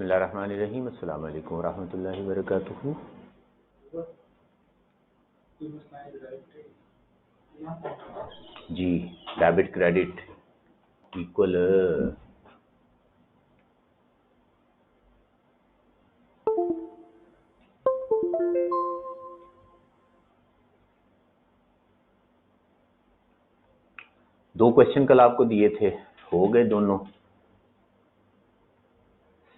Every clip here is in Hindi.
बिस्मिल्लाहिर्रहमानिर्रहीम। अस्सलाम वालेकुम रहमतुल्लाहि व बरकातुहू। जी, डेबिट क्रेडिट इक्वल दो क्वेश्चन कल आपको दिए थे, हो गए दोनों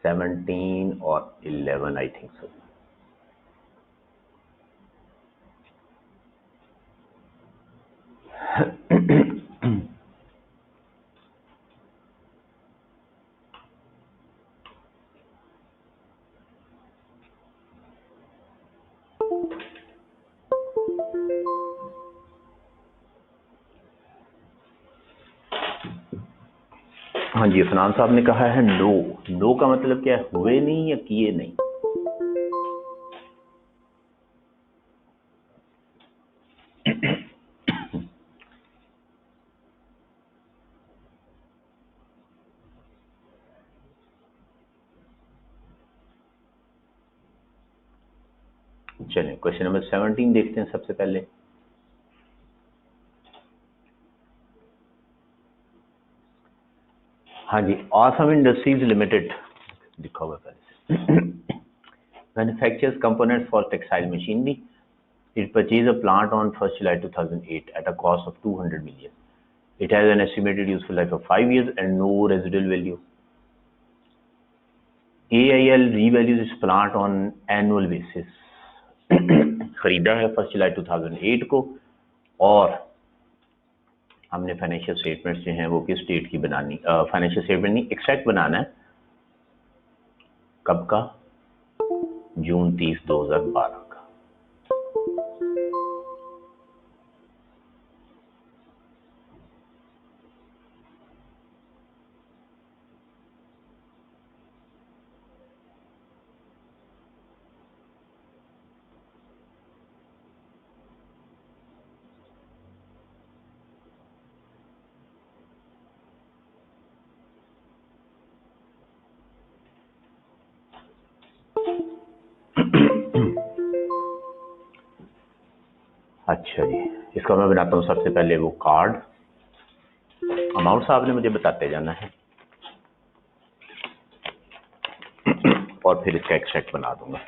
17 और 11 आई थिंक सो। हाँ जी, अफनान साहब ने कहा है नो। नो का मतलब क्या है? हुए नहीं या किए नहीं? चलिए क्वेश्चन नंबर 17 देखते हैं सबसे पहले। हाँ जी, ऑसम इंडस्ट्रीज लिमिटेड लिखा हुआ पहले से। Manufactures components for textile machinery. It purchased a plant on 1st July 2008 at a cost of 200 million. It has an estimated useful life of 5 years and no residual value. AIL revalues its plant on annual basis. खरीदा है 1st जुलाई 2008 को और हमने फाइनेंशियल स्टेटमेंट्स जो हैं वो किस डेट की बनानी, फाइनेंशियल स्टेटमेंट नहीं, एक्सट्रैक्ट बनाना है। कब का? जून 30, 2012 का। अच्छा जी, इसका मैं बनाता हूँ सबसे पहले वो कार्ड। अमाउंट साहब ने मुझे बताते जाना है और फिर इसका एक्सट्रैक्ट बना दूंगा।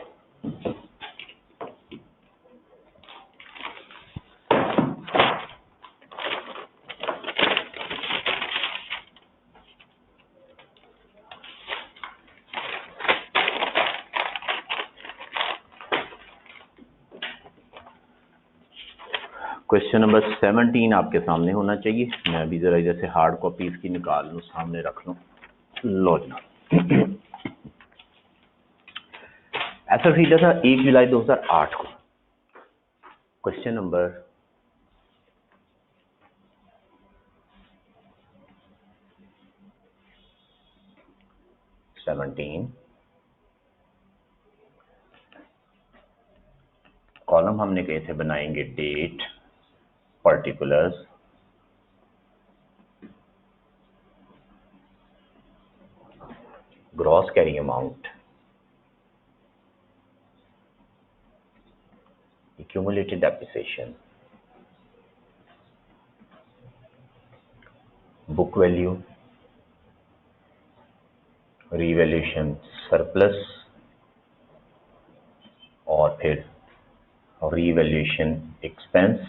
क्वेश्चन नंबर 17 आपके सामने होना चाहिए। मैं अभी जरा इधर से हार्ड कॉपी इसकी निकाल लूँ, सामने रख लूँ। लो जनाब, ऐसा खरीदा था 1 जुलाई 2008 को। क्वेश्चन नंबर 17, कॉलम हमने कहे थे बनाएंगे date, particulars, gross carrying amount, accumulated depreciation, book value, revaluation surplus और फिर revaluation expense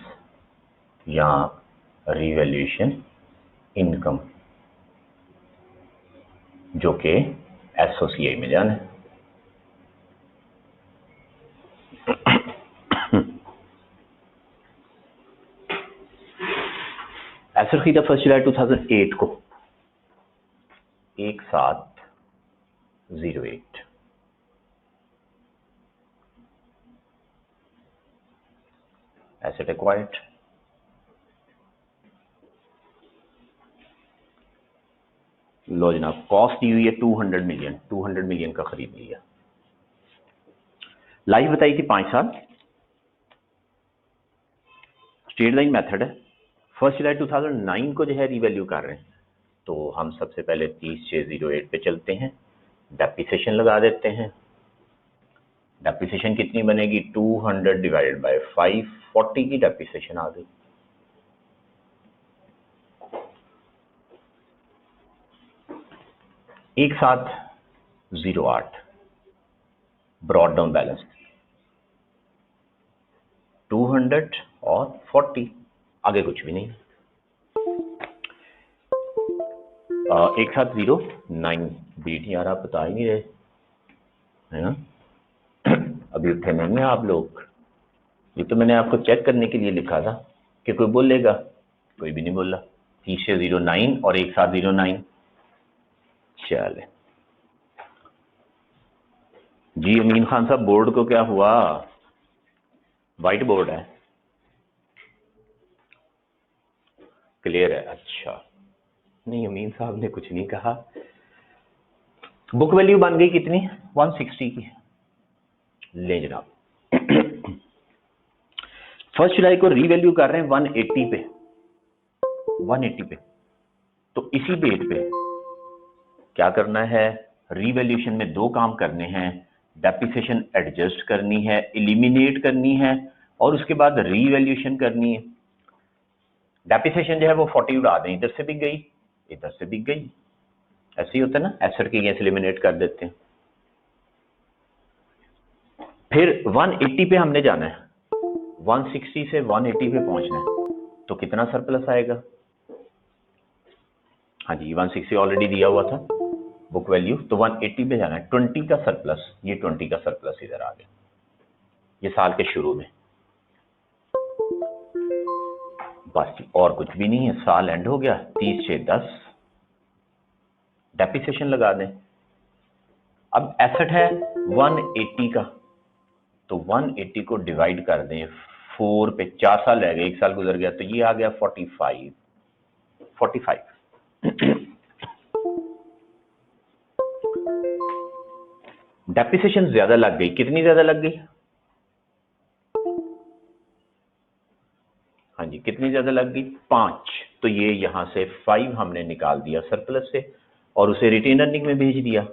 या revaluation income, जो कि एसओसीआई में जाना है। एसेट खरीदा 1 जुलाई 2008 को 1708। एसेट एक्वायर्ड, लो जनाब, कॉस्ट दी हुई है 200 मिलियन का खरीद लिया। लाइफ बताई थी 5 साल। स्ट्रेट लाइन मेथड है। 1 जुलाई 2009 को जो है रिवैल्यू कर रहे हैं, तो हम सबसे पहले 30/6/08 पे चलते हैं। डेप्रिसिएशन लगा देते हैं। डेप्रिसिएशन कितनी बनेगी? 200 डिवाइडेड बाय 5, 40 की डेप्रिसिएशन आ गई। एक साथ 08 ब्रॉड डाउन बैलेंस 200 और 40, आगे कुछ भी नहीं। एक साथ 09 बीट यार, आप बता ही नहीं रहे है ना, अभी उठे नहीं है आप लोग। ये तो मैंने आपको चेक करने के लिए लिखा था कि कोई बोलेगा, कोई भी नहीं बोला। 30 से 09 और एक साथ 09। चले जी अमीन खान साहब, बोर्ड को क्या हुआ? वाइट बोर्ड है, क्लियर है? अच्छा, नहीं अमीन साहब ने कुछ नहीं कहा। बुक वैल्यू बन गई कितनी? 160 की। ले जनाब, 1 जुलाई को रीवैल्यू कर रहे हैं 180 पे, 180 पे। तो इसी डेट पे क्या करना है? रीवैल्यूएशन में दो काम करने हैं, डेप्रिसिएशन एडजस्ट करनी है, एलिमिनेट करनी है, और उसके बाद रीवैल्यूएशन करनी है। डेप्रिसिएशन जो है वो 40 उड़ा दें, इधर से भी गई, इधर से भी गई, ऐसे ही होता है ना, एसेट की गैस एलिमिनेट कर देते हैं। फिर 180 पे हमने जाना है, 160 से 180 पे पहुंचना है, तो कितना सरप्लस आएगा? हाँ जी, 160 ऑलरेडी दिया हुआ था बुक वैल्यू, तो 180 पे जाना है, 20 का सरप्लस। ये 20 का सरप्लस इधर आ गया, ये साल के शुरू में। बस और कुछ भी नहीं है, साल एंड हो गया। 30 से 10 डेप्रिसिएशन लगा दें। अब एसेट है 180 का, तो 180 को डिवाइड कर दें 4 पे, 4 साल रह गए, 1 साल गुजर गया, तो ये आ गया 45। डेप्रिसिएशन ज्यादा लग गई, कितनी ज्यादा लग गई? हाँ जी, कितनी ज्यादा लग गई? 5। तो ये यहां से 5 हमने निकाल दिया सरप्लस से और उसे रिटेन अर्निंग में भेज दिया।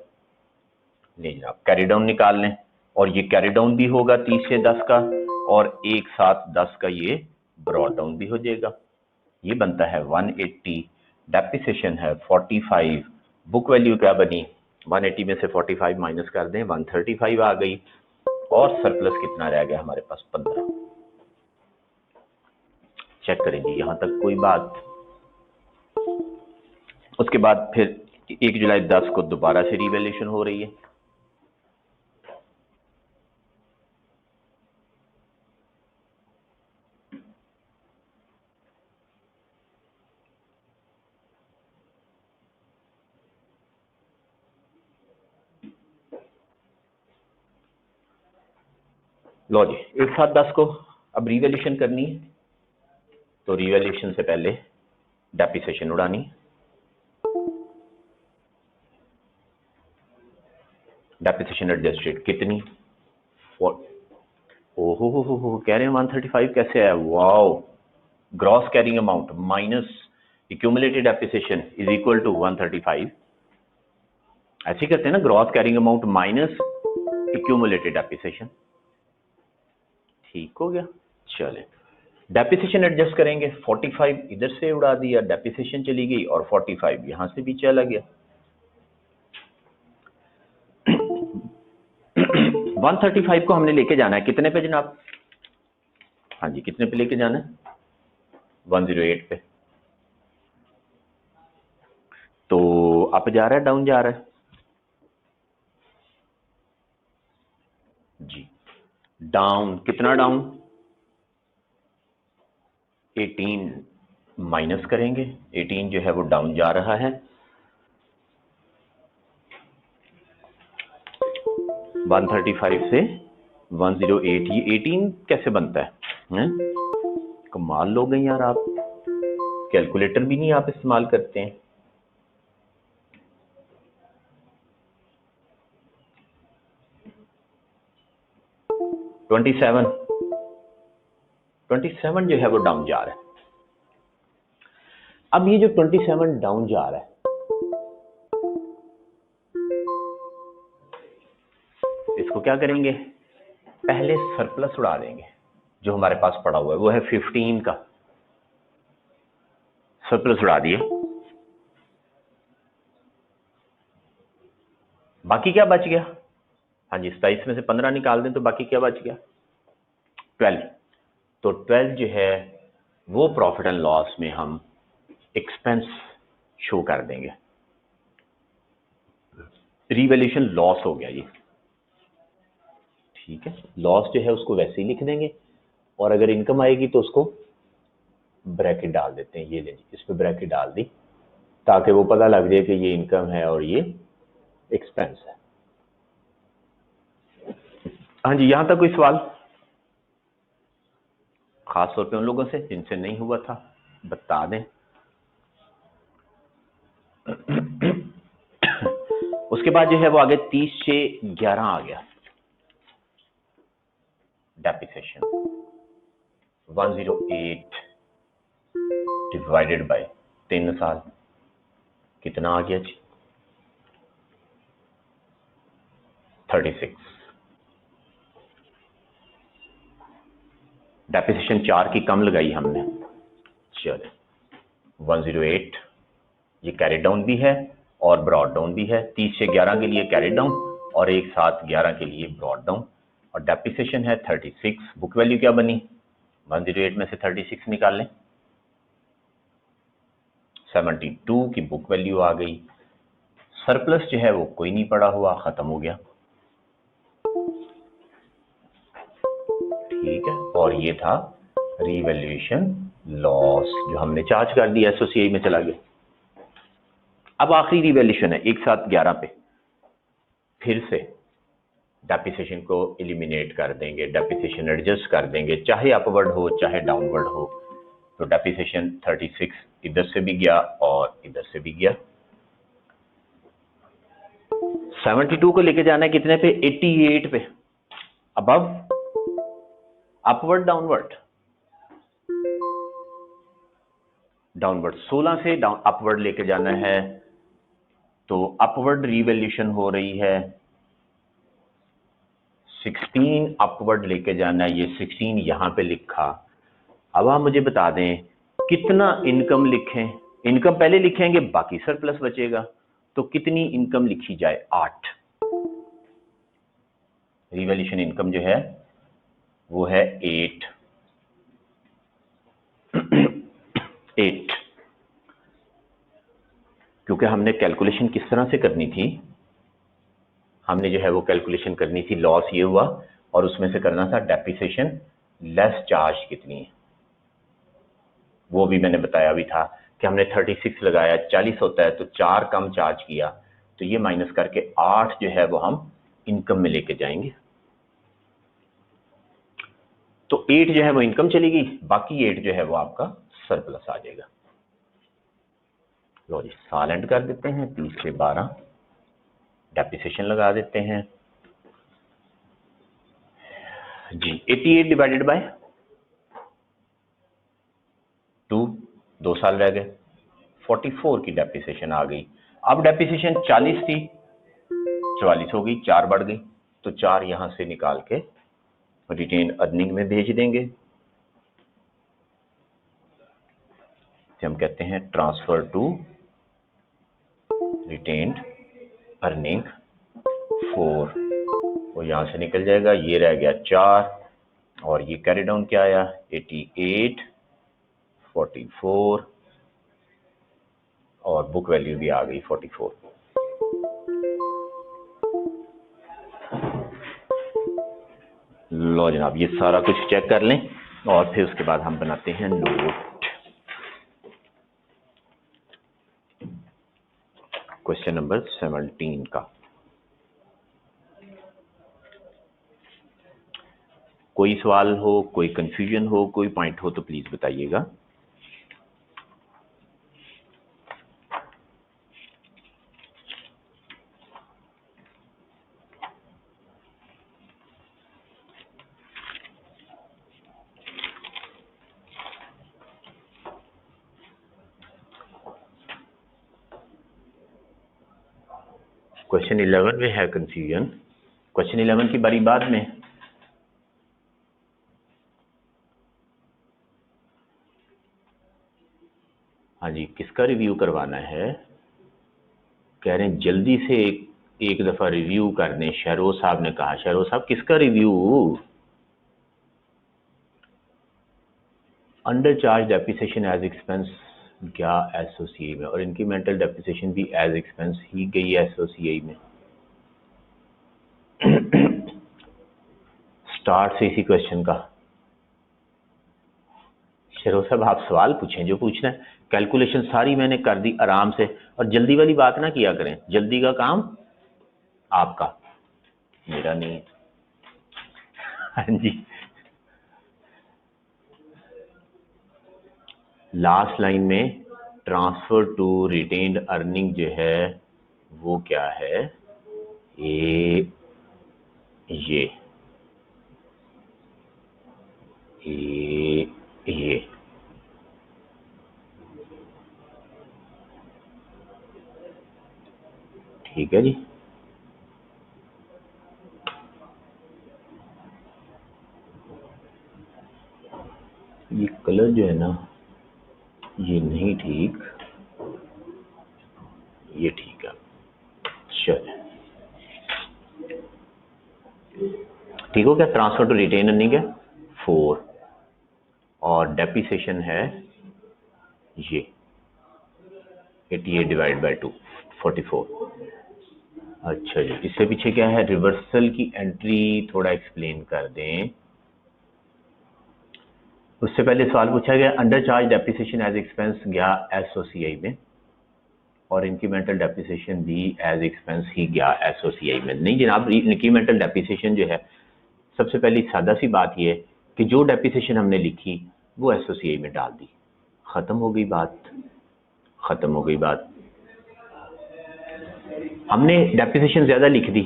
नहीं जनाब, कैरी डाउन निकाल लें, और ये कैरी डाउन भी होगा 30 से 10 का, और एक साथ 10 का ये ब्रॉड डाउन भी हो जाएगा। ये बनता है 180, डेप्रिसिएशन है 45, बुक वैल्यू क्या बनी? 180 में से 45 माइनस कर दें, 135 आ गई, और सरप्लस कितना रह गया हमारे पास? 15। चेक करें जी, यहां तक कोई बात? उसके बाद फिर 1 जुलाई 10 को दोबारा से रिवैल्यूएशन हो रही है। लो जी, एक साथ 10 को अब रिवैल्यूएशन करनी है, तो रिवैल्यूएशन से पहले डेप्रिसिएशन उड़ानी। डेप्रिसिएशन एडजस्टेड कितनी? ओहो हो, कह रहे हैं 135 कैसे आया? Wow, gross carrying amount minus accumulated depreciation is equal to 135। ऐसे करते हैं ना, gross carrying amount minus accumulated depreciation. ठीक हो गया। चले, डेप्रिसिएशन एडजस्ट करेंगे, 45 इधर से उड़ा दिया, डेप्रिसिएशन चली गई, और 45 यहां से भी चला गया। 135 को हमने लेके जाना है कितने पे जनाब? हाँ जी, कितने पे लेके जाना है? 108 पे। तो अप जा रहा है, डाउन जा रहा है? जी डाउन। कितना डाउन? 18 माइनस करेंगे, 18 जो है वो डाउन जा रहा है। 135 से 108, ये 18 कैसे बनता है? कमाल लोग हैं यार आप, कैलकुलेटर भी नहीं आप इस्तेमाल करते हैं। ट्वेंटी सेवन जो है वो डाउन जा रहा है। अब ये जो 27 डाउन जा रहा है, इसको क्या करेंगे, पहले सरप्लस उड़ा देंगे जो हमारे पास पड़ा हुआ है, वो है 15 का, सरप्लस उड़ा दिए, बाकी क्या बच गया, हाँ जी 27 में से 15 निकाल दें तो बाकी क्या बच गया, 12। तो 12 जो है वो प्रॉफिट एंड लॉस में हम एक्सपेंस शो कर देंगे, रिवैल्यूएशन लॉस हो गया ये, ठीक है। लॉस जो है उसको वैसे ही लिख देंगे, और अगर इनकम आएगी तो उसको ब्रैकेट डाल देते हैं, ये ले जी, इस पे ब्रैकेट डाल दी ताकि वो पता लग जाए कि ये इनकम है और ये एक्सपेंस है। हाँ जी, यहां तक कोई सवाल, खास तौर पे उन लोगों से जिनसे नहीं हुआ था बता दें। उसके बाद जो है वो आगे 30 से 11 आ गया, डेप्रिसिएशन 108 डिवाइडेड बाय 3 साल, कितना आ गया जी, 36। डेप्रिसिएशन 4 की कम लगाई हमने, चले 108, ये कैरी डाउन भी है और ब्रॉड डाउन भी है, 30 से 11 के लिए कैरी डाउन और एक साथ 11 के लिए ब्रॉड डाउन, और डेप्रिसिएशन है 36। बुक वैल्यू क्या बनी, 108 में से 36 निकाल लें, 72 की बुक वैल्यू आ गई। सरप्लस जो है वो कोई नहीं पड़ा हुआ, खत्म हो गया, ठीक है। और ये था रिवैल्यूएशन लॉस जो हमने चार्ज कर दिया, एसओसीआई में चला गया। अब आखिरी रिवैल्यूएशन है एक साथ 11 पे, फिर से डेप्रिसिएशन को एलिमिनेट कर देंगे, डेप्रिसिएशन एडजस्ट कर देंगे, चाहे अपवर्ड हो चाहे डाउनवर्ड हो। तो डेप्रिसिएशन 36 इधर से भी गया और इधर से भी गया। 72 को लेके जाना है कितने पे, 88 पे, अबव, अपवर्ड, डाउनवर्ड, डाउनवर्ड, 16 से डाउन अपवर्ड लेके जाना है, तो अपवर्ड रिवैल्यूएशन हो रही है 16, अपवर्ड लेके जाना है, ये 16 यहां पे लिखा। अब आप मुझे बता दें कितना इनकम लिखें, इनकम पहले लिखेंगे बाकी सरप्लस बचेगा, तो कितनी इनकम लिखी जाए, 8। रिवैल्यूएशन इनकम जो है वो है 8 8, क्योंकि हमने कैलकुलेशन किस तरह से करनी थी, हमने जो है वो कैलकुलेशन करनी थी, लॉस ये हुआ और उसमें से करना था डेप्रिसिएशन लेस चार्ज कितनी है, वो भी मैंने बताया भी था कि हमने 36 लगाया, 40 होता है तो 4 कम चार्ज किया, तो ये माइनस करके 8 जो है वो हम इनकम में लेके जाएंगे। तो 8 जो है वो इनकम चलेगी, बाकी 8 जो है वो आपका सरप्लस आ जाएगा। लो जी, साल एंड कर देते हैं, 30 से 12, डेप्रिसिएशन लगा देते हैं जी, 88 डिवाइडेड बाय 2, 2 साल रह गए, 44 की डेप्रिसिएशन आ गई। अब डेप्रिसिएशन 40 थी, 44 हो गई, 4 बढ़ गई, तो 4 यहां से निकाल के रिटेन अर्निंग में भेज देंगे, हम कहते हैं ट्रांसफर टू रिटेन्ड अर्निंग 4, वो यहां से निकल जाएगा, ये रह गया 4 और ये कैरी डाउन क्या आया, 88, 44 और बुक वैल्यू भी आ गई 44। लो जनाब, ये सारा कुछ चेक कर लें और फिर उसके बाद हम बनाते हैं नोट। क्वेश्चन नंबर 17 का कोई सवाल हो, कोई कंफ्यूजन हो, कोई पॉइंट हो तो प्लीज बताइएगा। क्वेश्चन 11 में है कंफ्यूजन, क्वेश्चन 11 की बारी बाद में। हाँ जी, किसका रिव्यू करवाना है? कह रहे हैं जल्दी से एक दफा रिव्यू कर दें, शहरोज साहब ने कहा। शहरोज साहब किसका review? Under charge depreciation as expense क्या एसओसीए में, और इंक्रीमेंटल डेप्रिसिएशन भी एज एक्सपेंस ही गई एसओसीए में। स्टार्ट से इसी क्वेश्चन का। शहरोज साहब आप सवाल पूछें जो पूछना है। कैलकुलेशन सारी मैंने कर दी आराम से, और जल्दी वाली बात ना किया करें, जल्दी का काम आपका, मेरा नहीं है। हाँ जी, लास्ट लाइन में ट्रांसफर टू रिटेन्ड अर्निंग जो है वो क्या है? ये ठीक है जी। ये कलर जो है ना ये नहीं ठीक, ये ठीक है। चलिए ठीक हो गया। ट्रांसफर टू रिटेन अर्निंग है 4 और डेप्रिसिएशन है ये 88 डिवाइड बाई 2 44। अच्छा जी, इससे पीछे क्या है? रिवर्सल की एंट्री थोड़ा एक्सप्लेन कर दें। उससे पहले सवाल पूछा गया under charge depreciation as expense गया एसओसीआई में, और इंक्रीमेंटल डेप्रिसिएशन भी एज एक्सपेंस ही गया एसओसीआई में। नहीं जनाब, इंक्रीमेंटल डेप्रिसिएशन जो है, सबसे पहली सादा सी बात ये है कि जो डेप्रिसिएशन हमने लिखी वो एसओसीआई में डाल दी, खत्म हो गई बात, खत्म हो गई बात। हमने डेप्रिसिएशन ज्यादा लिख दी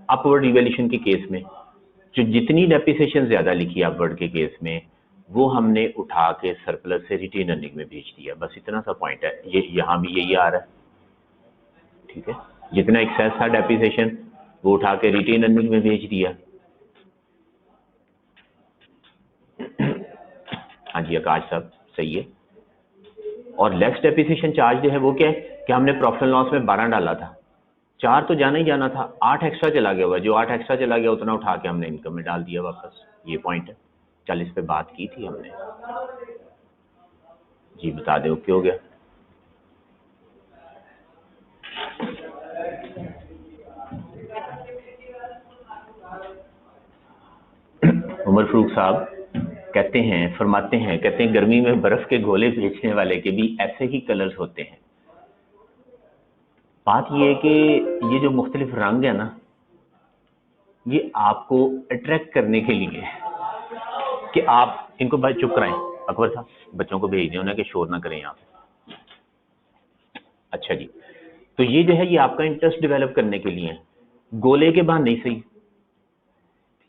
अपवर्ड रिवैल्यूएशन के केस में, जो जितनी डेप्रिसिएशन ज्यादा लिखी अपवर्ड के केस में वो हमने उठा के सरप्लस से रिटेन अर्निंग में भेज दिया। बस इतना सा पॉइंट है। ये यहाँ भी यही आ रहा है, ठीक है। जितना एक्सेस था डेप्रिसिएशन वो उठा के रिटेन अर्निंग में भेज दिया। हाँ जी आकाश साहब सही है। और लेस डेप्रिसिएशन चार्ज जो है वो क्या है कि हमने प्रॉफिट एंड लॉस में 12 डाला था, 4 तो जाना ही जाना था, 8 एक्स्ट्रा चला गया हुआ, जो 8 एक्स्ट्रा चला गया उतना उठा के हमने इनकम में डाल दिया वापस। ये पॉइंट है। 40 पे बात की थी हमने जी, बता दो क्या हो गया। उमर फारूक साहब कहते हैं, फरमाते हैं, कहते हैं गर्मी में बर्फ के गोले बेचने वाले के भी ऐसे ही कलर्स होते हैं। बात ये है कि ये जो मुख्तलिफ रंग है ना, ये आपको अट्रैक्ट करने के लिए कि आप इनको भाई चुप कराएं, अकबर साहब बच्चों को भेज दें उन्हें कि शोर ना करें यहाँ पे। अच्छा जी, तो ये जो है ये आपका इंटरेस्ट डेवलप करने के लिए है, गोले के बहाने ही सही,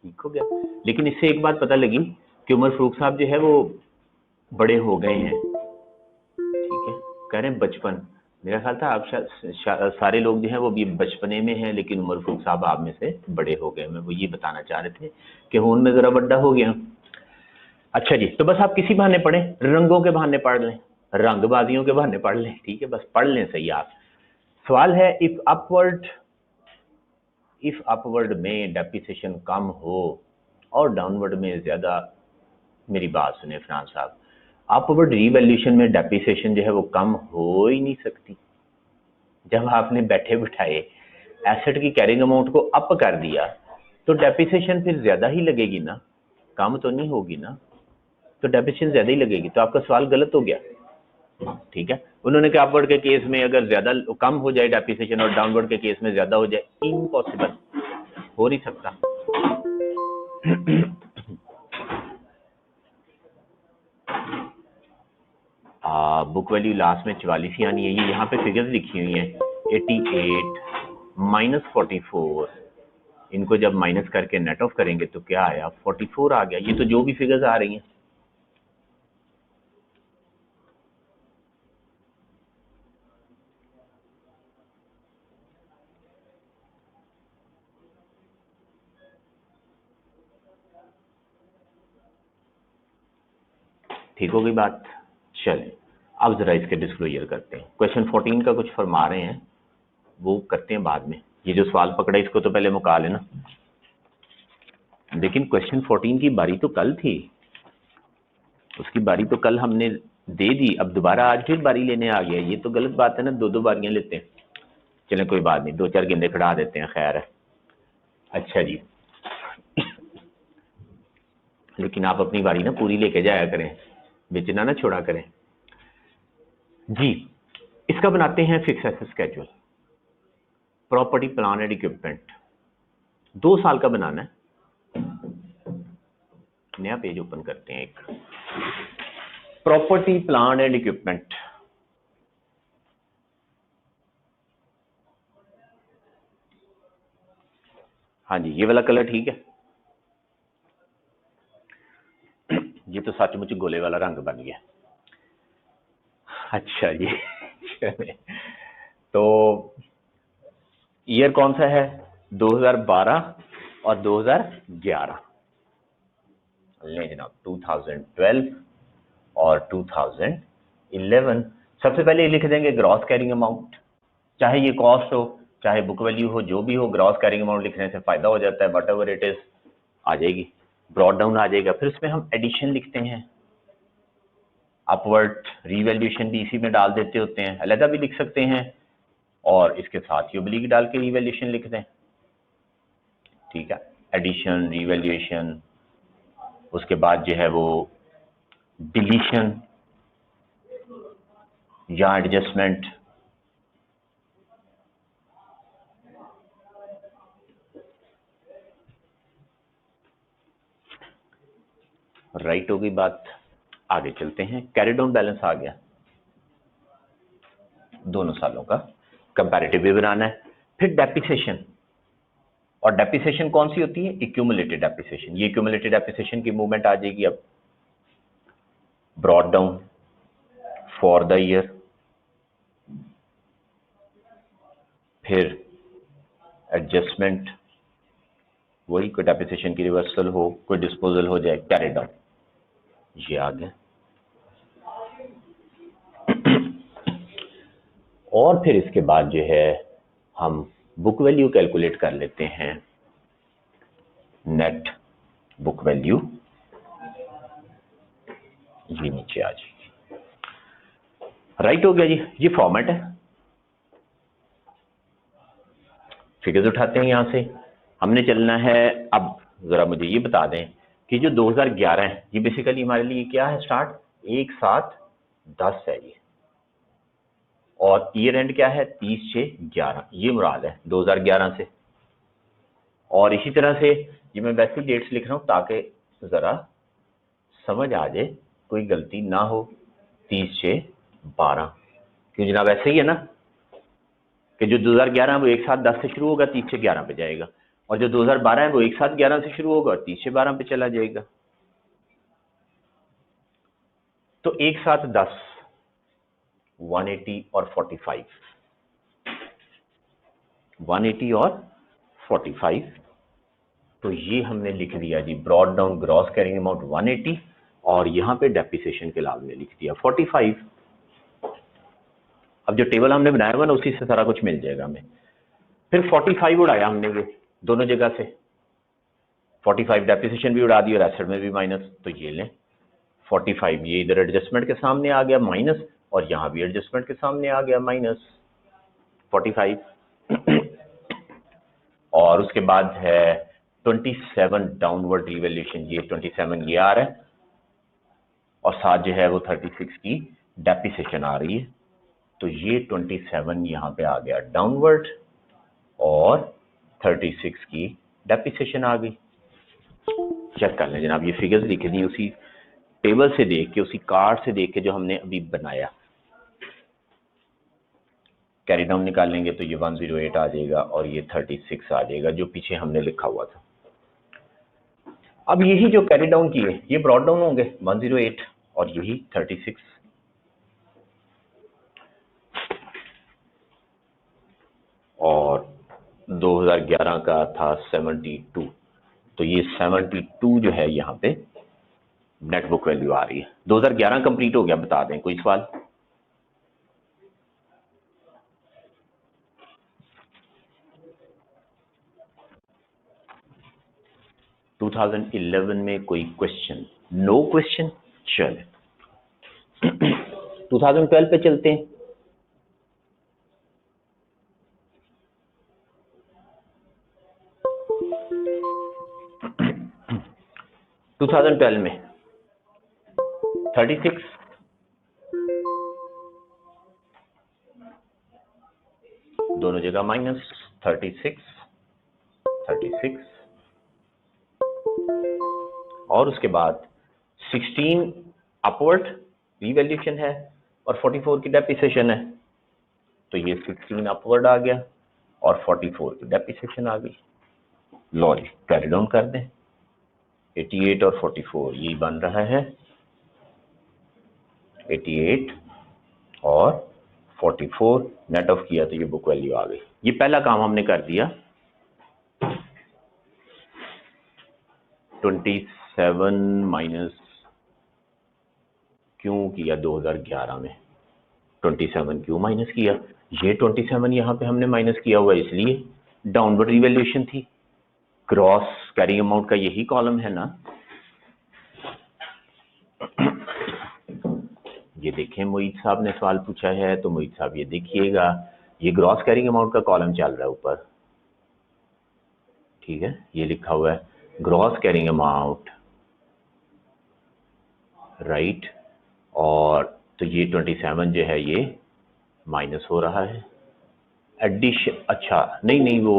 ठीक हो गया। लेकिन इससे एक बात पता लगी कि उमर फारूक साहब जो है वो बड़े हो गए हैं, ठीक है। कह रहे हैं बचपन, मेरा ख्याल था आप सारे लोग जो हैं वो भी बचपने में हैं, लेकिन उमर फारूक साहब आप में से बड़े हो गए। मैं वो ये बताना चाह रहे थे कि हूं में जरा बड़ा हो गया। अच्छा जी, तो बस आप किसी बहाने पढ़ें, रंगों के बहाने पढ़ लें, रंगबाजियों के बहाने पढ़ लें, ठीक है, बस पढ़ लें सही आप। सवाल है इफ अपवर्ड में डेप्रिसिएशन कम हो और डाउनवर्ड में ज्यादा। मेरी बात सुने फरहान साहब, अपवर्ड रिवैल्यूएशन में डेप्रिसिएशन जो है वो कम हो ही नहीं सकती। जब आपने बैठे बिठाए एसेट की कैरिंग अमाउंट को अप कर दिया तो डेप्रिसिएशन फिर ज्यादा ही लगेगी ना, कम तो नहीं होगी ना। तो डेप्रिसिएशन ज्यादा ही लगेगी, तो आपका सवाल गलत हो गया, ठीक है। उन्होंने कहा अपवर्ड के केस में अगर ज्यादा कम हो जाए डेप्रिसिएशन और डाउनवर्ड के केस में ज्यादा हो जाए, इम्पॉसिबल, हो नहीं सकता। बुक वैल्यू लास्ट में 44 यानी है, ये यहाँ पे फिगर्स लिखी हुई हैं 88 -44, इनको जब माइनस करके नेट ऑफ करेंगे तो क्या आया? 44 आ गया। ये तो जो भी फिगर्स आ रही हैं, ठीक हो गई बात। चलें अब जरा इसके डिस्क्लोजर करते हैं। क्वेश्चन 14 का कुछ फरमा रहे हैं, वो करते हैं बाद में। ये जो सवाल पकड़ा इसको तो पहले मुका लेना। लेकिन क्वेश्चन 14 की बारी तो कल थी, उसकी बारी तो कल हमने दे दी, अब दोबारा आज फिर बारी लेने आ गया। ये तो गलत बात है ना, दो बारियां लेते हैं। चलें कोई बात नहीं, 2-4 गेंदे खड़ा देते हैं, खैर है। अच्छा जी, लेकिन आप अपनी बारी ना पूरी लेके जाया करें, बेचना ना छोड़ा करें जी। इसका बनाते हैं fix asset schedule, property plan and equipment. 2 साल का बनाना है। नया पेज ओपन करते हैं एक, प्रॉपर्टी प्लान एंड इक्विपमेंट। हाँ जी, ये वाला कलर ठीक है। ये तो सचमुच गोले वाला रंग बन गया। अच्छा जी तो ईयर कौन सा है? 2012 और 2011। ले जनाब 2012 और 2011। सबसे पहले ये लिख देंगे ग्रॉस कैरिंग अमाउंट, चाहे ये कॉस्ट हो चाहे बुक वैल्यू हो, जो भी हो, ग्रॉस कैरिंग अमाउंट लिखने से फायदा हो जाता है। वट एवर इट इज आ जाएगी, ब्रॉड डाउन आ जाएगा। फिर उसमें हम एडिशन लिखते हैं, अपवर्ड रीवैल्यूएशन भी इसी में डाल देते होते हैं, अलग भी लिख सकते हैं, और इसके साथ ही ओब्लिक डाल के रीवैल्यूएशन लिख दें। ठीक है, एडिशन, रीवैल्यूएशन, उसके बाद जो है वो डिलीशन या एडजस्टमेंट। राइट हो गई बात। आगे चलते हैं। कैरी डाउन बैलेंस आ गया, दोनों सालों का कंपैरेटिव भी बनाना है। फिर डेप्रिसिएशन, और डेप्रिसिएशन कौन सी होती है? Accumulated depreciation. ये एक्यूमुलेटेड डेप्रिसिएशन की मूवमेंट आ जाएगी अब। Brought down for the year, फिर एडजस्टमेंट, वही कोई डेप्रिसिएशन की रिवर्सल हो, कोई डिस्पोजल हो जाए, कैरी डाउन। ये आ गया। और फिर इसके बाद जो है हम बुक वैल्यू कैलकुलेट कर लेते हैं। नेट बुक वैल्यू ये नीचे आ जाएगी। राइट हो गया जी, ये फॉर्मेट है। फिगर्स उठाते हैं यहां से, हमने चलना है। अब जरा मुझे ये बता दें कि जो 2011 है ये बेसिकली हमारे लिए क्या है? स्टार्ट 1/7/10 है ये, और ईयर एंड क्या है? 30/6/11। ये मुराद है 2011 से। और इसी तरह से ये मैं वैसे डेट्स लिख रहा हूं ताकि जरा समझ आ जाए, कोई गलती ना हो। 30/6/12, क्यों जनाब? ऐसे ही है ना कि जो 2011 है वो 1/7/10 से शुरू होगा, 30/6/11 पे जाएगा, और जो 2012 है वो 1/7/11 से शुरू होगा और 30/6/12 पे चला जाएगा। तो 1/7/10, 180 और 45, 180 और 45। तो ये हमने लिख दिया जी, brought down gross carrying amount 180, और यहाँ पे डेप्रिसिएशन के लाभ में लिख दिया 45। अब जो टेबल हमने बनाया हुआ ना उसी से सारा कुछ मिल जाएगा हमें। फिर 45 उड़ाया हमने ये दोनों जगह से, 45 डेप्रिसिएशन भी उड़ा दी और एसेट में भी माइनस। तो ये लें 45, ये इधर एडजस्टमेंट के सामने आ गया माइनस, और यहाँ भी एडजस्टमेंट के सामने आ गया माइनस 45। और उसके बाद है 27 डाउनवर्ड रिवैल्यूएशन, ये 27 ये आ रहा है, और साथ जो है वो 36 की डेप्रिसिएशन आ रही है। तो ये 27 यहाँ पे आ गया डाउनवर्ड, और 36 की डेप्रिसिएशन आ गई। चेक कर लें जनाब, ये फिगर्स लिखी दी उसी टेबल से देख के, उसी कार्ड से देख के जो हमने अभी बनाया। कैरी डाउन निकालेंगे तो ये 108 आ जाएगा, और ये 36 आ जाएगा जो पीछे हमने लिखा हुआ था। अब यही जो कैरी डाउन किए ये ब्रॉड डाउन होंगे 108, और यही 36। और 2011 का था 72, तो ये 72 जो है यहाँ पे नेट बुक वैल्यू आ रही है। 2011 कंप्लीट हो गया, बता दें कोई सवाल? टू 2011 में कोई क्वेश्चन? No question. चले 2012 पे चलते हैं। 2012 में 36, दोनों जगह माइनस, 36 और उसके बाद 16 अपवर्ड रिवैल्यूएशन है और 44 की डेप्रिसिएशन है, तो ये 16 अपवर्ड आ गया और 44 की डेप्रिसिएशन आ गई। लो जी कैरी डाउन कर दें, 88 और 44 ये बन रहा है 88 और 44, नेट ऑफ किया तो ये बुक वैल्यू आ गई। ये पहला काम हमने कर दिया। 27 माइनस क्यों किया 2011 में? 27 क्यों माइनस किया? ये 27 यहाँ पे हमने माइनस किया हुआ इसलिए डाउनवर्ड रिवैल्यूएशन थी। क्रॉस कैरिंग अमाउंट का यही कॉलम है ना, ये देखें मोहित साहब ने सवाल पूछा है, तो मोहित साहब ये देखिएगा, ये ग्रॉस कैरिंग अमाउंट का कॉलम चल रहा है ऊपर, ठीक है, ये लिखा हुआ है ग्रॉस कैरिंग अमाउंट, राइट, और तो ये 27 जो है ये माइनस हो रहा है। एडिशन, अच्छा नहीं वो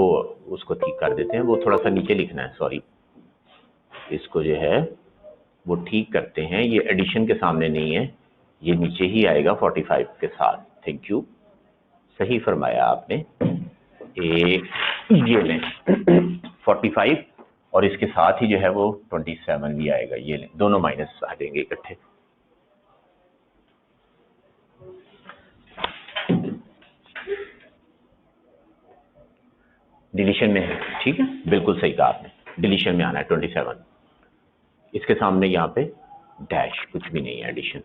उसको ठीक कर देते हैं, वो थोड़ा सा नीचे लिखना है, सॉरी, इसको जो है वो ठीक करते हैं, ये एडिशन के सामने नहीं है, ये नीचे ही आएगा 45 के साथ। थैंक यू, सही फरमाया आपने। ये लें 45 और इसके साथ ही जो है वो 27 भी आएगा, ये लें, दोनों माइनस आ जाएंगे इकट्ठे। डिलीशन में है, ठीक है, बिल्कुल सही कहा आपने, डिलीशन में आना है 27, इसके सामने यहाँ पे डैश कुछ भी नहीं है, एडिशन।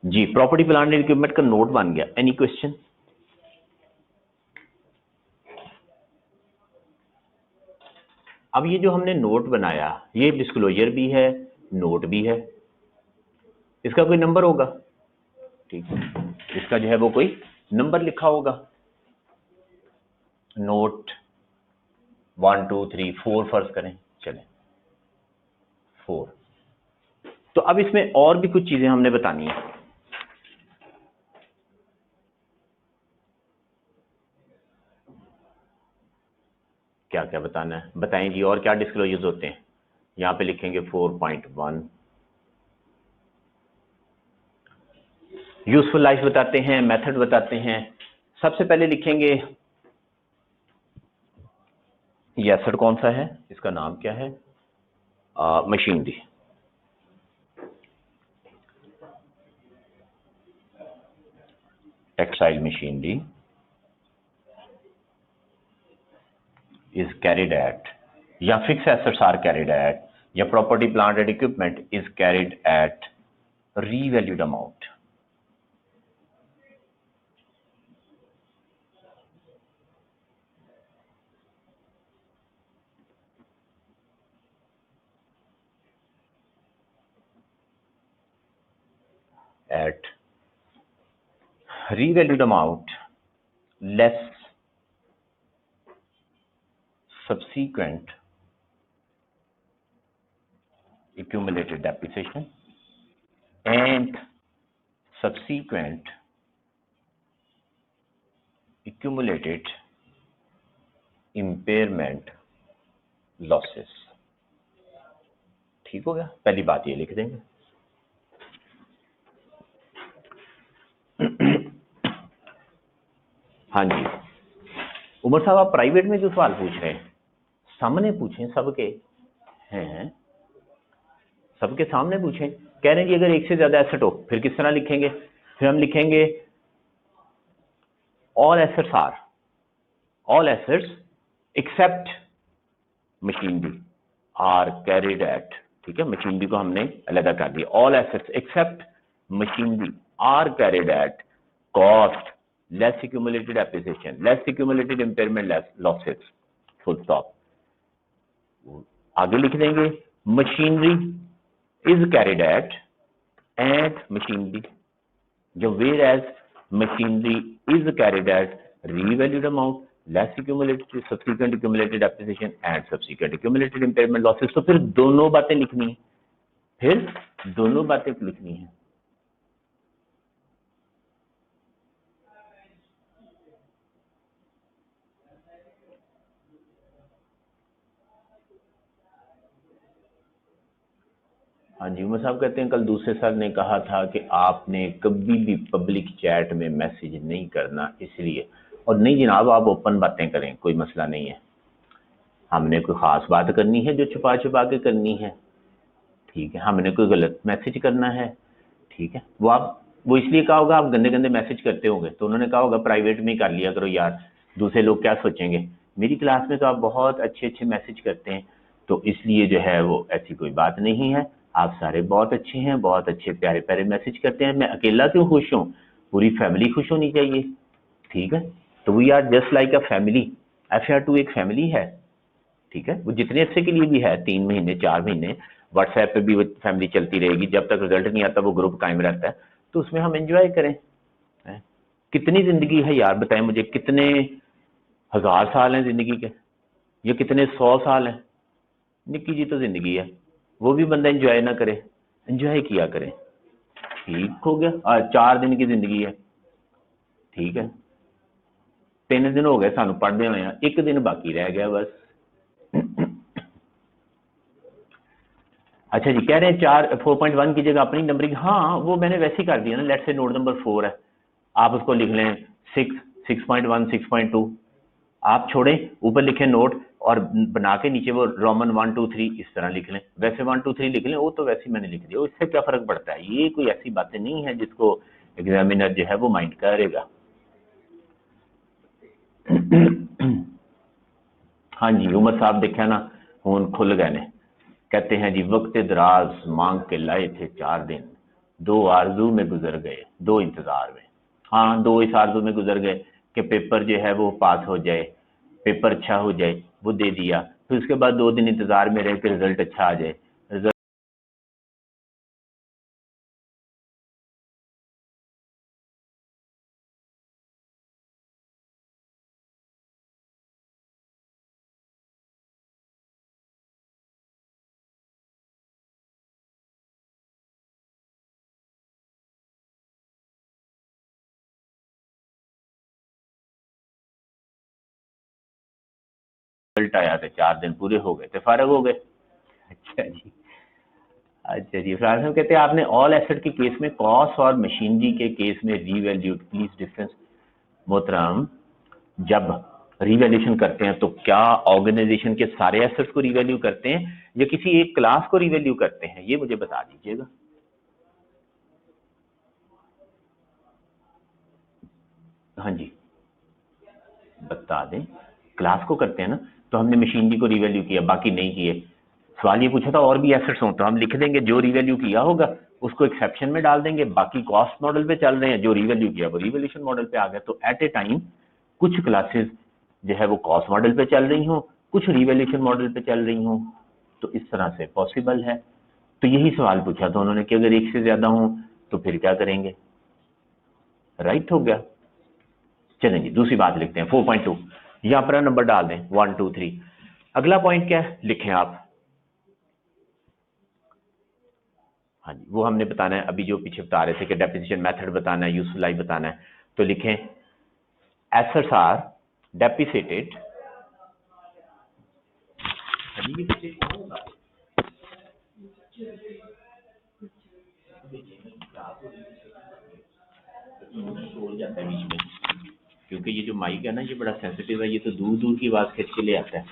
जी, प्रॉपर्टी प्लांट एंड इक्विपमेंट का नोट बन गया। Any question? अब ये जो हमने नोट बनाया, ये डिस्क्लोजर भी है, नोट भी है, इसका कोई नंबर होगा, ठीक है, इसका जो है वो कोई नंबर लिखा होगा, नोट 1 2 3 4 फर्ज करें, चलें 4। तो अब इसमें और भी कुछ चीजें हमने बतानी है। क्या क्या बताना है बताएं जी, और क्या डिस्क्लोजर्स होते हैं? यहाँ पे लिखेंगे 4.1, यूजफुल लाइफ बताते हैं, मेथड बताते हैं। सबसे पहले लिखेंगे ये एसेट कौन सा है, इसका नाम क्या है, machinery, textile machinery is carried at, या fixed assets are carried at, या property plant and equipment is carried at revalued amount. At revalued amount less subsequent accumulated depreciation and subsequent accumulated impairment losses। ठीक हो गया, पहली बात ये लिख देंगे। हाँ जी उमर साहब, आप प्राइवेट में जो सवाल पूछ रहे हैं सामने पूछें, सबके हैं, सबके सामने पूछें। कह रहे हैं कि अगर एक से ज्यादा एसेट हो फिर किस तरह लिखेंगे? फिर हम लिखेंगे all assets are, all assets except machinery are carried at, ठीक है, मशीनरी को हमने अलग कर दिया, all assets except machinery are carried at cost less accumulated appreciation less accumulated impairment losses, full stop. आगे लिख देंगे machinery is carried at machinery, जो whereas machinery is carried at revalued amount less accumulated subsequent accumulated appreciation and subsequent accumulated impairment losses। तो फिर दोनों बातें लिखनी है, फिर दोनों बातें लिखनी है। हाँ जी, उमर साहब कहते हैं कल दूसरे सर ने कहा था कि आपने कभी भी पब्लिक चैट में मैसेज नहीं करना, इसलिए। और नहीं जनाब, आप ओपन बातें करें, कोई मसला नहीं है। हमने कोई ख़ास बात करनी है जो छुपा छुपा के करनी है, ठीक है, हमने कोई गलत मैसेज करना है, ठीक है, वो इसलिए कहा होगा आप गंदे गंदे मैसेज करते होंगे, तो उन्होंने कहा होगा प्राइवेट में कर लिया करो यार, दूसरे लोग क्या सोचेंगे। मेरी क्लास में तो आप बहुत अच्छे अच्छे मैसेज करते हैं, तो इसलिए जो है वो ऐसी कोई बात नहीं है। आप सारे बहुत अच्छे हैं, बहुत अच्छे प्यारे प्यारे मैसेज करते हैं। मैं अकेला क्यों खुश हूँ, पूरी फैमिली खुश होनी चाहिए, ठीक है। तो we are just like a family, FR2 एक फैमिली है, ठीक है। वो जितने अच्छे के लिए भी है, 3 महीने 4 महीने व्हाट्सएप पे भी वो फैमिली चलती रहेगी, जब तक रिजल्ट नहीं आता वो ग्रुप कायम रहता है, तो उसमें हम एंजॉय करें। कितनी जिंदगी है यार, बताएं मुझे, कितने 1000 साल हैं जिंदगी के, ये कितने 100 साल हैं। निक्की जी तो जिंदगी है, वो भी बंदा एंजॉय ना करे, एंजॉय किया करें, ठीक हो गया। 4 दिन की जिंदगी है, ठीक है, 3 दिन हो गए सानू पढ़ते हुए, 1 दिन बाकी रह गया बस। अच्छा जी, कह रहे हैं 4.1 की जगह अपनी नंबरिंग, हाँ वो मैंने वैसे ही कर दिया ना। लेट्स से नोट नंबर 4 है, आप उसको लिख लें 6, 6.1, 6.2, आप छोड़ें, ऊपर लिखें नोट, और बना के नीचे वो रोमन 1 2 3 इस तरह लिख लें। वैसे 1 2 3 लिख लें, वो तो वैसे ही मैंने लिख दिया, इससे क्या फर्क पड़ता है। ये कोई ऐसी बातें नहीं है जिसको एग्जामिनर जो है वो माइंड करेगा। हाँ जी, उमर साहब देखा ना, फोन खुल गए ने। कहते हैं जी, वक्त दराज मांग के लाए थे 4 दिन, 2 आरजू में गुजर गए, 2 इंतजार में। हाँ, 2 इस आरजू में गुजर गए कि पेपर जो है वो पास हो जाए, पेपर अच्छा हो जाए, वो दे दिया। फिर उसके बाद 2 दिन इंतजार में रहे कि रिजल्ट अच्छा आ जाए। रिजल्ट आया तो 4 दिन पूरे हो गए थे, फारग हो गए। अच्छा जी, अच्छा जी। फ्रांस में कहते हैं आपने ऑल एसेट के केस में कॉस्ट और मशीनरी के केस में रीवैल्यूड, प्लीज डिफरेंस। मोहतरम, जब रिवैल्यूएशन करते हैं तो क्या ऑर्गेनाइजेशन के सारे एसेट्स को रिवैल्यू करते हैं या किसी एक क्लास को रिवैल्यू करते हैं, ये मुझे बता दीजिएगा। हाँ जी, बता दें। क्लास को करते हैं ना, तो हमने मशीनरी को रिवैल्यू किया, बाकी नहीं किए। सवाल ये पूछा था और भी एसेट्स हो, तो हम लिख देंगे जो रिवैल्यू किया होगा उसको एक्सेप्शन में डाल देंगे, बाकी कॉस्ट मॉडल पे चल रहे हैं, जो रिवैल्यू किया वो रिवैल्यूएशन मॉडल पे आ गया। तो एट ए टाइम कुछ क्लासेस जो है वो कॉस्ट मॉडल पे चल रही हों, कुछ रिवैल्यूएशन मॉडल पे चल रही हों, तो इस तरह से पॉसिबल है। तो यही सवाल पूछा था उन्होंने कि अगर एक से ज्यादा हो तो फिर क्या करेंगे। राइट हो गया। चलें जी, दूसरी बात लिखते हैं 4.2, यहां पर नंबर डाल दें 1 2 3। अगला पॉइंट क्या है, लिखें आप। हाँ जी, वो हमने बताना है, अभी जो पीछे बता रहे थे कि डेप्रिसिएशन मेथड बताना है, यूजफुल लाइफ बताना है। तो लिखें एसेट्स आर डेप्रिसिएटेड, क्योंकि ये जो माइक है ना ये बड़ा सेंसिटिव है, ये तो दूर दूर की आवाज खींच के ले आता है।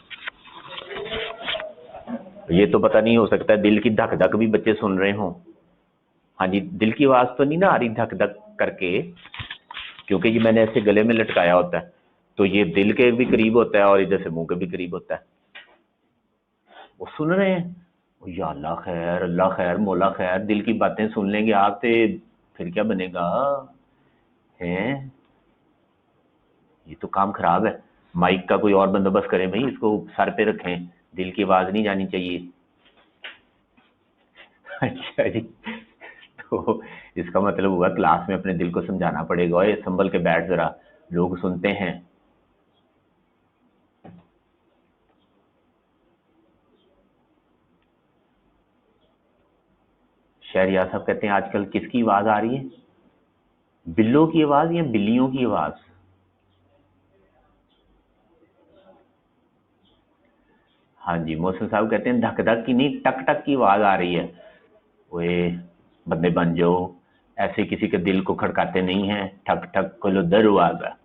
ये तो पता नहीं, हो सकता है दिल की धक धक भी बच्चे सुन रहे हों। हाँ जी, दिल की आवाज तो नहीं ना आ रही धक धक करके, क्योंकि ये मैंने ऐसे गले में लटकाया होता है। तो ये दिल के भी करीब होता है और इधर से मुंह के भी करीब होता है। वो सुन रहे हैं, या अल्लाह खैर मौला खैर, दिल की बातें सुन लेंगे आप तो फिर क्या बनेगा हैं। ये तो काम खराब है। माइक का कोई और बंदोबस्त करें भाई, इसको सर पे रखें, दिल की आवाज नहीं जानी चाहिए। अच्छा जी, तो इसका मतलब हुआ क्लास में अपने दिल को समझाना पड़ेगा, और ये संभल के बैठ जरा, लोग सुनते हैं। शहरियार साहब कहते हैं आजकल किसकी आवाज आ रही है, बिल्लों की आवाज या बिल्लियों की आवाज? हाँ जी, मोहसिन साहब कहते हैं धक धक की नहीं, टक टक की आवाज आ रही है। ओए बंदे बन जाओ, ऐसे किसी के दिल को खड़काते नहीं हैं, ठक ठक खोलो दरवाजा।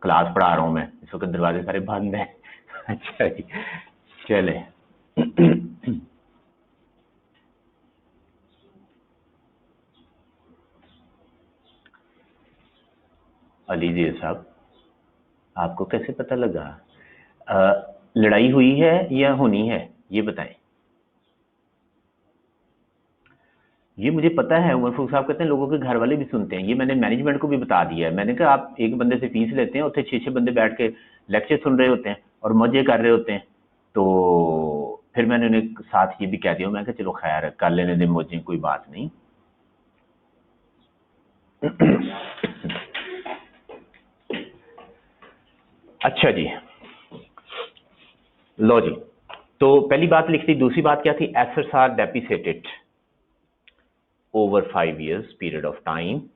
क्लास पढ़ा रहा हूँ मैं, इस वक्त दरवाजे सारे बंद हैं। अच्छा जी, चले। अली जी साहब, आपको कैसे पता लगा? लड़ाई हुई है या होनी है, ये बताएं। ये मुझे पता है। उमर फारूक साहब कहते हैं लोगों के घर वाले भी सुनते हैं, ये मैंने मैनेजमेंट को भी बता दिया है। मैंने कहा आप एक बंदे से फीस लेते हैं, उत्थे 6-6 बंदे बैठ के लेक्चर सुन रहे होते हैं और मजे कर रहे होते हैं। तो फिर मैंने उन्हें साथ ये भी कह दिया, मैं कहा चलो खैर कर लेने दें मौजें, कोई बात नहीं। अच्छा जी, लो जी, तो पहली बात लिख दी। दूसरी बात क्या थी? Assets are depreciated over 5 years period of time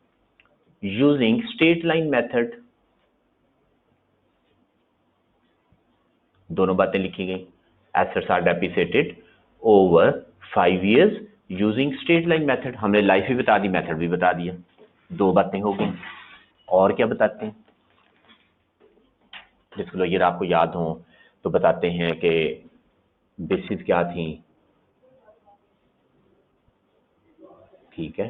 using straight line method। दोनों बातें लिखी गई। assets are depreciated over 5 years using straight line method। हमने लाइफ भी बता दी, मेथड भी बता दिया, दो बातें हो गई। और क्या बताते हैं? जिसको ये आपको याद हो तो बताते हैं कि बेसिस क्या थी। ठीक है,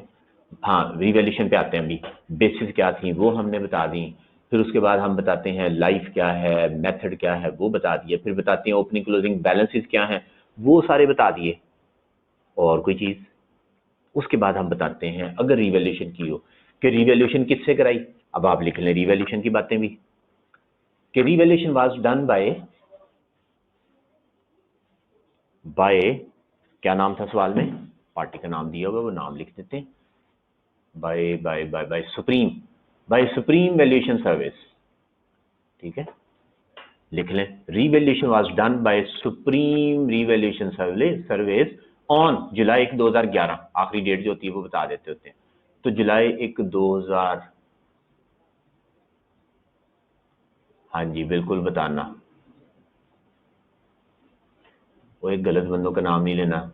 हाँ रिवैल्यूएशन पे आते हैं अभी। बेसिस क्या थी वो हमने बता दी। फिर उसके बाद हम बताते हैं लाइफ क्या है, मेथड क्या है वो बता दिए। फिर बताते हैं ओपनिंग क्लोजिंग बैलेंसेस क्या हैं, वो सारे बता दिए। और कोई चीज? उसके बाद हम बताते हैं अगर रिवैल्यूएशन की हो कि रिवैल्यूएशन किससे कराई। अब आप लिख लें रिवैल्यूएशन की बातें भी, कि रिवैल्यूएशन वाज डन बाय क्या नाम था सवाल में, पार्टी का नाम दिया हुआ वो नाम लिख देते हैं। By supreme valuation service. ठीक है, लिख लें revaluation was done by supreme revaluation service on July 1 2011। आखिरी डेट जो होती है वो बता देते होते हैं। तो जुलाई 1 2000, हाँ जी बिल्कुल बताना। वो एक गलत बंदों का नाम नहीं लेना।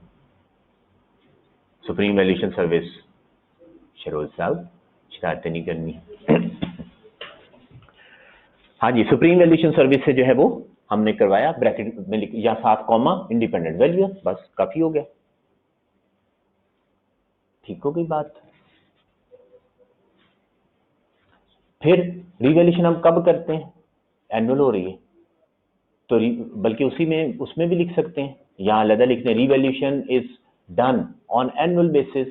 सुप्रीम वैल्यूएशन सर्विस, शरोज साहब शरारतें नहीं करनी। हाँ जी, सुप्रीम वैल्यूएशन सर्विस से जो है वो हमने करवाया, ब्रैकेट में लिख या साथ कॉमा इंडिपेंडेंट वैल्यू, बस काफी हो गया। ठीक हो गई बात। फिर रिवैल्यूएशन हम कब करते हैं? एनुअल हो रही है तो बल्कि उसी में उसमें भी लिख सकते हैं, यहाँ अलग लिखते हैं revaluation is done on annual basis.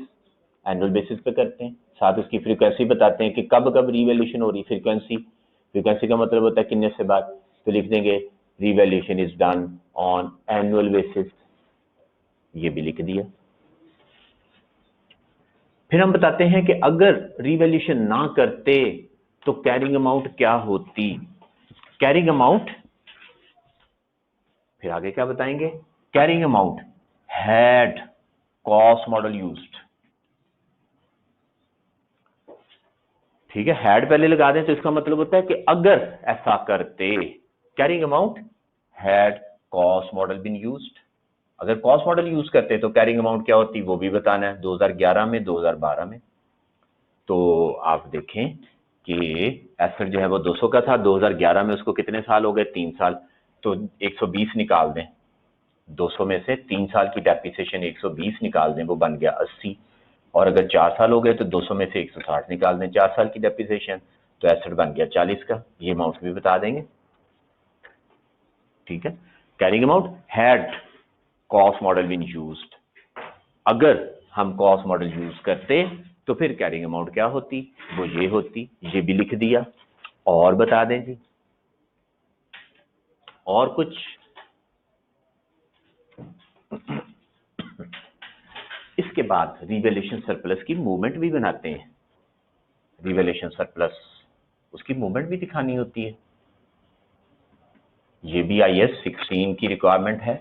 Annual basis पे करते हैं, साथ उसकी फ्रीक्वेंसी बताते हैं कि कब कब रिवैल्यूएशन हो रही। फ्रीक्वेंसी का मतलब होता है कितने से बाद, तो लिख देंगे revaluation is done on annual basis, ये भी लिख दिया। फिर हम बताते हैं कि अगर रिवैल्यूएशन ना करते तो कैरिंग अमाउंट क्या होती। कैरिंग अमाउंट, फिर आगे क्या बताएंगे? Carrying amount had cost model used. ठीक है, हैड पहले लगा दें तो इसका मतलब होता है कि अगर ऐसा करते, carrying amount had cost model been used. अगर कॉस्ट मॉडल यूज करते तो कैरिंग अमाउंट क्या होती वो भी बताना है 2011 में 2012 में। तो आप देखें कि एसेट जो है वो 200 का था 2011 में, उसको कितने साल हो गए? 3 साल। तो 120 निकाल दें, 200 में से 3 साल की डेप्रिसिएशन 120 निकाल दें, वो बन गया 80। और अगर 4 साल हो गए तो 200 में से 160 निकाल दें, 4 साल की डेप्रिसिएशन, तो एसेट बन गया 40 का, ये अमाउंट भी बता देंगे। ठीक है, carrying amount had cost model been used, अगर हम कॉस्ट मॉडल यूज करते तो फिर कैरिंग अमाउंट क्या होती, वो ये होती, ये भी लिख दिया। और बता दें जी, और कुछ? इसके बाद रिवैल्यूएशन सरप्लस की मूवमेंट भी बनाते हैं। रिवैल्यूएशन सरप्लस, उसकी मूवमेंट भी दिखानी होती है। ये भी IAS 16 की रिक्वायरमेंट है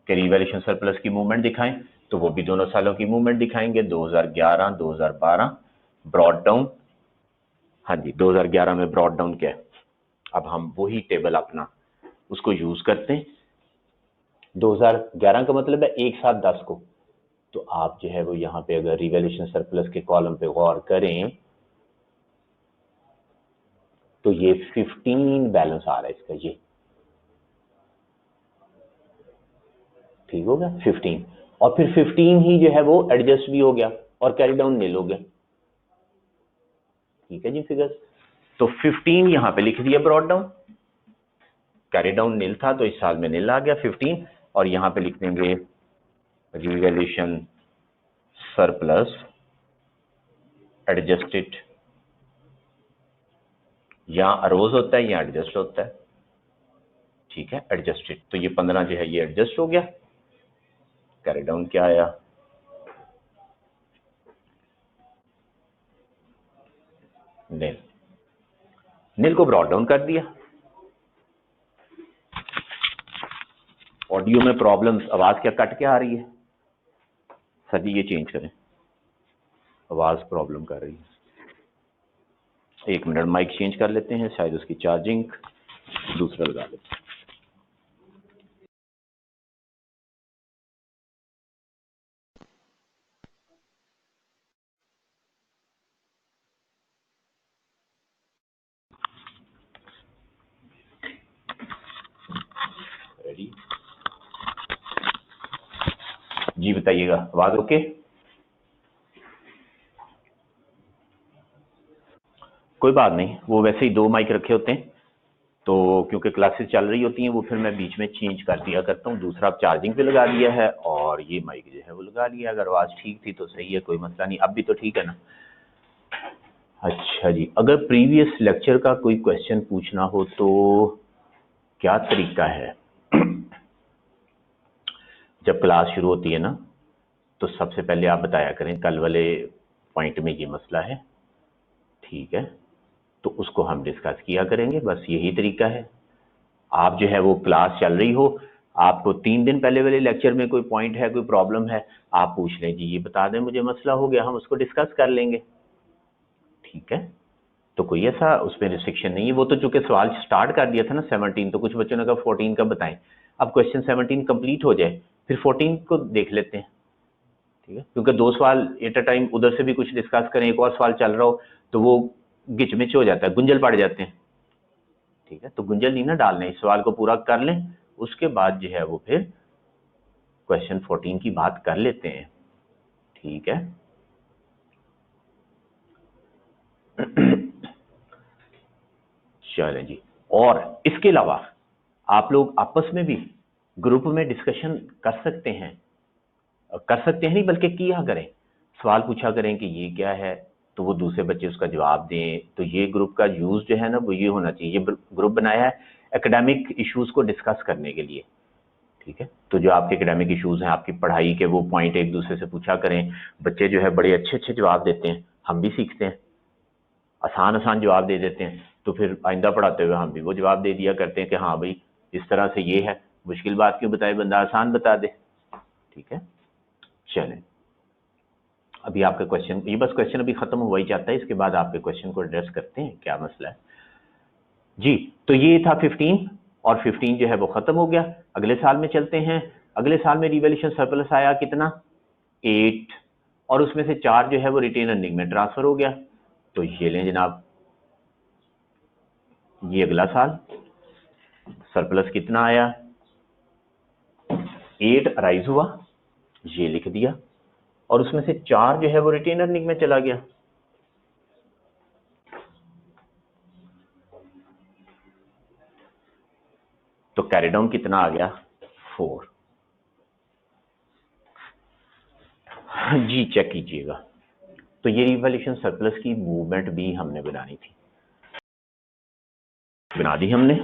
कि रिवैल्यूएशन सरप्लस की मूवमेंट दिखाएं, तो वो भी दोनों सालों की मूवमेंट दिखाएंगे, 2011, 2012। ब्रॉड डाउन, हाँ जी, 2011 में ब्रॉड डाउन क्या है, अब हम वही टेबल अपना उसको यूज करते हैं। 2011 का मतलब है 1/7/10 को, तो आप जो है वो यहाँ पे अगर रिवैल्यूएशन सरप्लस के कॉलम पे गौर करें तो ये 15 बैलेंस आ रहा है इसका, ये ठीक हो गया 15, और फिर 15 ही जो है वो एडजस्ट भी हो गया और कैरी डाउन नील हो गया। ठीक है जी फिगर्स, तो 15 यहाँ पे लिख दिया ब्रॉड डाउन, कैरी डाउन नील था तो इस साल में नील आ गया 15, और यहाँ पे लिख देंगे रिवैल्यूएशन सरप्लस एडजस्टेड, या अरोज होता है या एडजस्ट होता है। ठीक है, एडजस्टेड, तो ये 15 जो है ये एडजस्ट हो गया। कैरी डाउन क्या आया, नील, नील को ब्रॉड डाउन कर दिया। ऑडियो में प्रॉब्लम्स, आवाज क्या कट के आ रही है सर जी, ये चेंज करें, आवाज प्रॉब्लम कर रही है। 1 मिनट, माइक चेंज कर लेते हैं, शायद उसकी चार्जिंग दूसरा लगा लेते हैं। रेडी जी, बताइएगा, आवाज ओके? कोई बात नहीं, वो वैसे ही 2 माइक रखे होते हैं, तो क्योंकि क्लासेस चल रही होती हैं वो फिर मैं बीच में चेंज कर दिया करता हूँ। दूसरा आप चार्जिंग पे लगा दिया है और ये माइक जो है वो लगा लिया। अगर आवाज़ ठीक थी तो सही है, कोई मसला नहीं। अब भी तो ठीक है ना? अच्छा जी, अगर प्रीवियस लेक्चर का कोई क्वेश्चन पूछना हो तो क्या तरीका है? जब क्लास शुरू होती है ना तो सबसे पहले आप बताया करें कल वाले पॉइंट में ये मसला है, ठीक है, तो उसको हम डिस्कस किया करेंगे, बस यही तरीका है। आप जो है वो क्लास चल रही हो, आपको 3 दिन पहले वाले लेक्चर में कोई पॉइंट है, कोई प्रॉब्लम है, आप पूछ लें, जी ये बता दें मुझे, मसला हो गया, हम उसको डिस्कस कर लेंगे। ठीक है, तो कोई ऐसा उसमें रिस्ट्रिक्शन नहीं है। वो तो चूंकि सवाल स्टार्ट कर दिया था ना 17, तो कुछ बच्चों ने कहा 14 का बताएं। अब क्वेश्चन 17 कंप्लीट हो जाए फिर 14 को देख लेते हैं, ठीक है, क्योंकि 2 सवाल एट अ टाइम उधर से भी कुछ डिस्कस करें, एक और सवाल चल रहा हो तो वो गिचमिच हो जाता है, गुंजल पड़ जाते हैं। ठीक है, तो गुंजल नहीं ना डालने, इस सवाल को पूरा कर लें, उसके बाद जो है वो फिर क्वेश्चन 14 की बात कर लेते हैं। ठीक है, चलें जी। और इसके अलावा आप लोग आपस में भी ग्रुप में डिस्कशन कर सकते हैं, नहीं बल्कि किया करें, सवाल पूछा करें कि ये क्या है, तो वो दूसरे बच्चे उसका जवाब दें। तो ये ग्रुप का यूज जो है ना वो ये होना चाहिए, ये ग्रुप बनाया है एकेडमिक इश्यूज को डिस्कस करने के लिए। ठीक है, तो जो आपके एकेडमिक इश्यूज हैं, आपकी पढ़ाई के, वो पॉइंट एक दूसरे से पूछा करें। बच्चे जो है बड़े अच्छे अच्छे जवाब देते हैं, हम भी सीखते हैं, आसान आसान जवाब दे देते हैं, तो फिर आइंदा पढ़ाते हुए हम भी वो जवाब दे दिया करते हैं कि हाँ भाई इस तरह से ये है, मुश्किल बात क्यों बताए, बंदा आसान बता दे। ठीक है, चलें, अभी आपका क्वेश्चन, ये बस क्वेश्चन अभी खत्म हुआ ही जाता है, इसके बाद आपके क्वेश्चन को एड्रेस करते हैं, क्या मसला है जी। तो ये था 15, और 15 जो है वो खत्म हो गया। अगले साल में चलते हैं। अगले साल में रिवैल्यूएशन सरप्लस आया कितना, 8, और उसमें से 4 जो है वो रिटेन अर्निंग में ट्रांसफर हो गया। तो ये लें जनाब, ये अगला साल सरप्लस कितना आया, 8 अराइज हुआ, ये लिख दिया, और उसमें से 4 जो है वो रिटेन अर्निंग में चला गया। तो कैरी डाउन कितना आ गया 4 जी चेक कीजिएगा। तो ये रिवैल्यूएशन सरप्लस की मूवमेंट भी हमने बनानी थी, बना दी हमने।